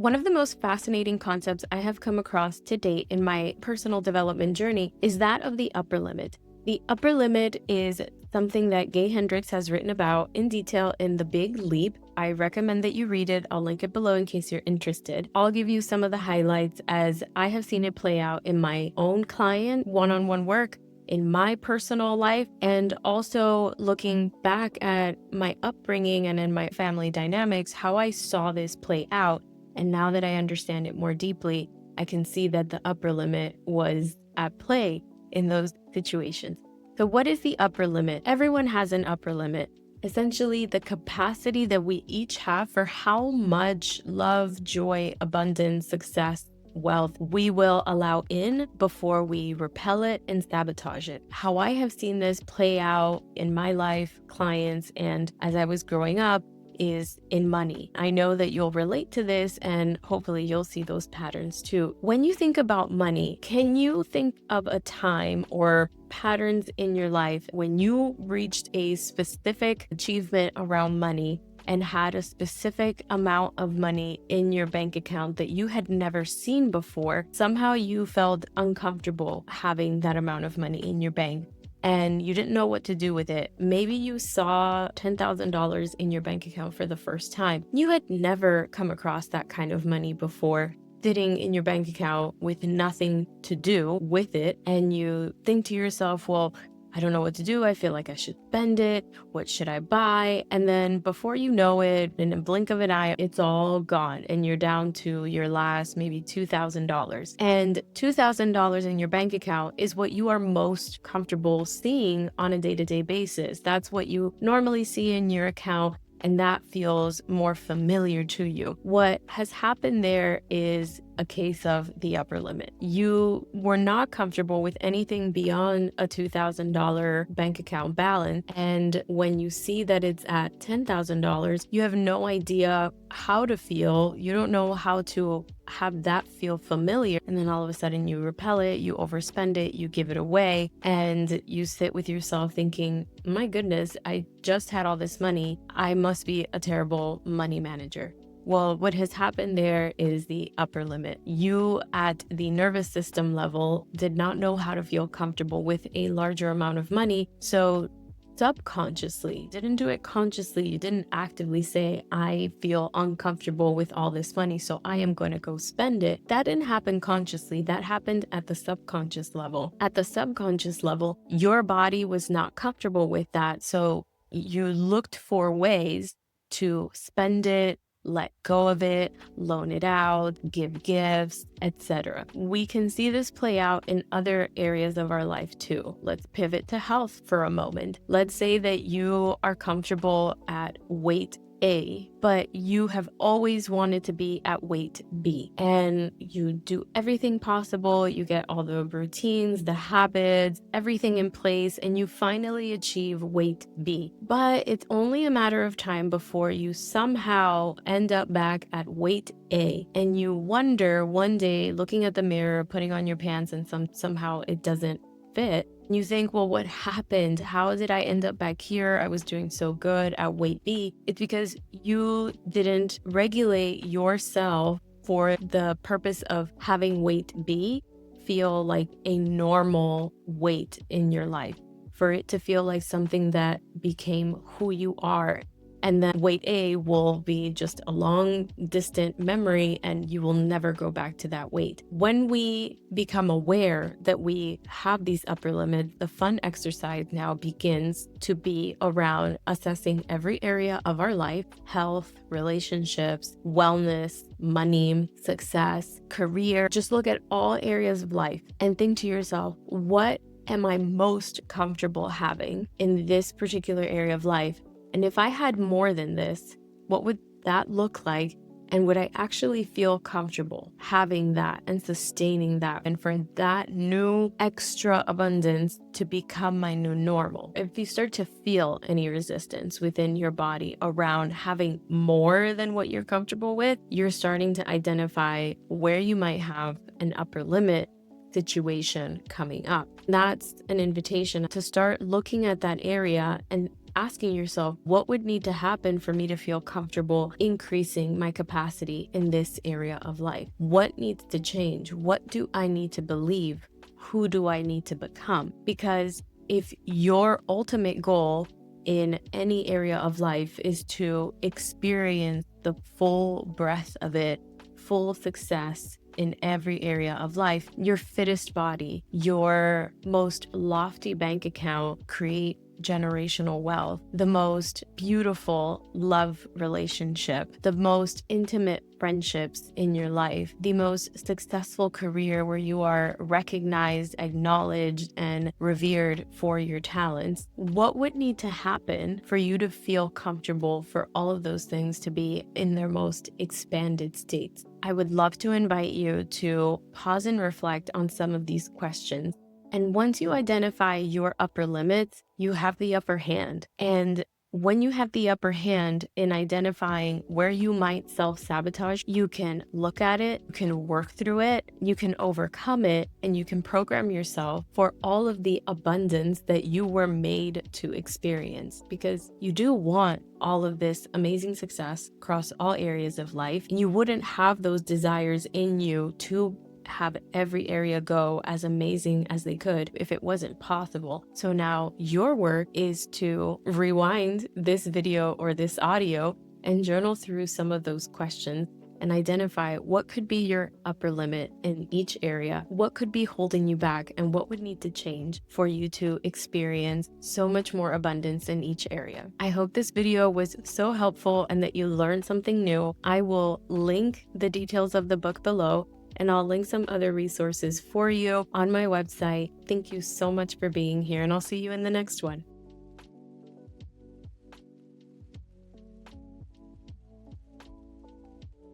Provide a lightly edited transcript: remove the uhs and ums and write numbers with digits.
One of the most fascinating concepts I have come across to date in my personal development journey is that of the upper limit. The upper limit is something that Gay Hendrix has written about in detail in The Big Leap. I recommend that you read it. I'll link it below in case you're interested. I'll give you some of the highlights as I have seen it play out in my own client one-on-one work, in my personal life, and also looking back at my upbringing and in my family dynamics, how I saw this play out. And now that I understand it more deeply, I can see that the upper limit was at play in those situations. So what is the upper limit? Everyone has an upper limit. Essentially, the capacity that we each have for how much love, joy, abundance, success, wealth we will allow in before we repel it and sabotage it. How I have seen this play out in my life, clients, and as I was growing up is in money. I know that you'll relate to this and hopefully you'll see those patterns too. When you think about money, can you think of a time or patterns in your life when you reached a specific achievement around money and had a specific amount of money in your bank account that you had never seen before? Somehow you felt uncomfortable having that amount of money in your bank and you didn't know what to do with it. Maybe you saw $10,000 in your bank account for the first time. You had never come across that kind of money before, sitting in your bank account with nothing to do with it. And you think to yourself, well, I don't know what to do. I feel like I should spend it. What should I buy? And then before you know it, in a blink of an eye, it's all gone. And you're down to your last maybe $2,000. And $2,000 in your bank account is what you are most comfortable seeing on a day-to-day basis. That's what you normally see in your account. And that feels more familiar to you. What has happened there is a case of the upper limit. You were not comfortable with anything beyond a $2,000 bank account balance. And when you see that it's at $10,000, you have no idea how to feel. You don't know how to have that feel familiar. And then all of a sudden you repel it, you overspend it, you give it away, and you sit with yourself thinking, my goodness, I just had all this money. I must be a terrible money manager. Well, what has happened there is the upper limit. You at the nervous system level did not know how to feel comfortable with a larger amount of money. So subconsciously, didn't do it consciously. You didn't actively say, I feel uncomfortable with all this money, so I am going to go spend it. That didn't happen consciously. That happened at the subconscious level. At the subconscious level, your body was not comfortable with that. So you looked for ways to spend it, let go of it, loan it out, give gifts, etc. We can see this play out in other areas of our life too. Let's pivot to health for a moment. Let's say that you are comfortable at weight A, but you have always wanted to be at weight B, and you do everything possible. You get all the routines, the habits, everything in place, and you finally achieve weight B. But it's only a matter of time before you somehow end up back at weight A, and you wonder one day, looking at the mirror, putting on your pants, and somehow it doesn't fit. You think, well, what happened? How did I end up back here? I was doing so good at weight B. It's because you didn't regulate yourself for the purpose of having weight B feel like a normal weight in your life, for it to feel like something that became who you are. And then weight A will be just a long, distant memory, and you will never go back to that weight. When we become aware that we have these upper limits, the fun exercise now begins to be around assessing every area of our life: health, relationships, wellness, money, success, career. Just look at all areas of life and think to yourself, what am I most comfortable having in this particular area of life? And if I had more than this, what would that look like? And would I actually feel comfortable having that and sustaining that, and for that new extra abundance to become my new normal? If you start to feel any resistance within your body around having more than what you're comfortable with, you're starting to identify where you might have an upper limit situation coming up. That's an invitation to start looking at that area and asking yourself, what would need to happen for me to feel comfortable increasing my capacity in this area of life? What needs to change? What do I need to believe? Who do I need to become? Because if your ultimate goal in any area of life is to experience the full breadth of it, full success in every area of life, your fittest body, your most lofty bank account, create generational wealth, the most beautiful love relationship, the most intimate friendships in your life, the most successful career where you are recognized, acknowledged, and revered for your talents. What would need to happen for you to feel comfortable for all of those things to be in their most expanded states? I would love to invite you to pause and reflect on some of these questions. And once you identify your upper limits, you have the upper hand. And when you have the upper hand in identifying where you might self-sabotage, you can look at it, you can work through it, you can overcome it, and you can program yourself for all of the abundance that you were made to experience. Because you do want all of this amazing success across all areas of life. And you wouldn't have those desires in you to have every area go as amazing as they could if it wasn't possible. So now your work is to rewind this video or this audio and journal through some of those questions and identify what could be your upper limit in each area, what could be holding you back, and what would need to change for you to experience so much more abundance in each area. I hope this video was so helpful and that you learned something new. I will link the details of the book below, and I'll link some other resources for you on my website. Thank you so much for being here, and I'll see you in the next one.